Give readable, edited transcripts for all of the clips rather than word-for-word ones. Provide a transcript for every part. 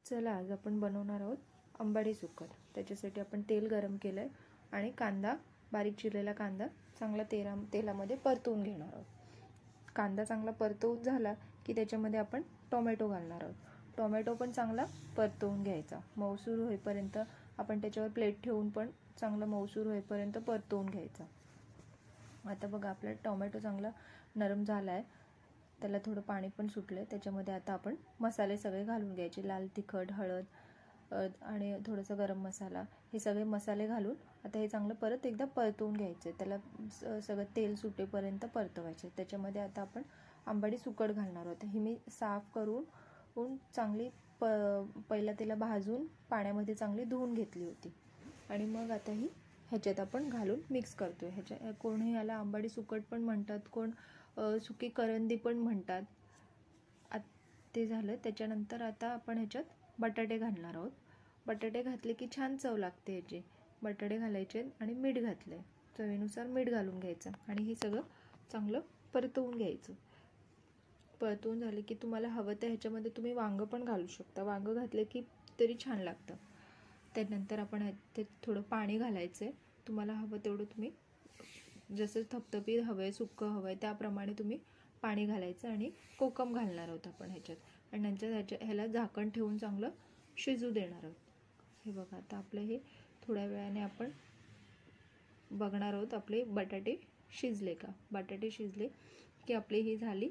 चला आज आपण बनवणार आहोत आंबाडी सुक्कट। त्याच्यासाठी आपण तेल गरम केलं आहे आणि कांदा, बारीक चिरलेला कांदा चांगला तेलामध्ये परतवून घेणार आहोत। कांदा चांगला परतवून झाला की त्याच्यामध्ये आपण टोमॅटो घालणार आहोत। टोमॅटो पण चांगला परतवून घ्यायचा, मऊसूर होईपर्यंत आपण त्याच्यावर प्लेट ठेवून पण चांगला मऊसूर होईपर्यंत परतवून घ्यायचा। आता बघा आपला टोमॅटो चांगला नरम झाला आहे, त्याला थोडं पाणी पण सुटलं आहे। त्याच्यामध्ये आता आपण मसाले सगळे घालून घ्यायचे, लाल तिखट, हळद आणि थोडासा गरम मसाला, हे सगळे मसाले घालून आता हे चांगलं परत एकदा परतवून घ्यायचे। त्याला सगळं तेल सुटेपर्यंत परतवायचे। त्याच्यामध्ये आता आपण आंबाडी सुक्कट घालणार आहोत। ही मी साफ करून चांगली पहिला त्याला भाजून पाण्यामध्ये चांगली धुवून घेतली होती आणि मग आता ही ह्याच्यात आपण घालून मिक्स करतोय। कोणी ह्याला आंबाडी सुक्कट पण म्हणतात, कोण सुकी करंदी पण म्हणतात। ते झालं। त्याच्यानंतर आता आपण ह्याच्यात बटाटे घालणार आहोत। बटाटे घातले की छान चव लागते ह्याची। बटाटे घालायचे आणि मीठ घातलंय, चवीनुसार मीठ घालून घ्यायचं आणि हे सगळं चांगलं परतवून घ्यायचं। परतवून झाले की तुम्हाला हवं तर ह्याच्यामध्ये तुम्ही वांग पण घालू शकता, वांग घातले की तरी छान लागतं। त्यानंतर आपण ते थोडं पाणी घालायचं, तुम्हाला हवं तेवढं तुम्ही जसं थपथपीत हवंय, सुक्कं हवंय त्याप्रमाणे तुम्ही पाणी घालायचं आणि कोकम घालणार आहोत आपण ह्याच्यात आणि नंतर ह्याला झाकण ठेवून चांगलं शिजू देणार आहोत। हे बघा आता आपलं हे थोड्या वेळाने आपण बघणार आहोत आपले बटाटे शिजले का। बटाटे शिजले की आपली ही झाली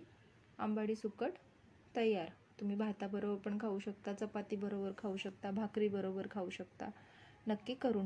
आंबाडी सुक्कट तयार। तुम्ही भाताबरोबर पण खाऊ शकता, चपाती बरोबर खाऊ शकता, भाकरी बरोबर खाऊ शकता। नक्की करून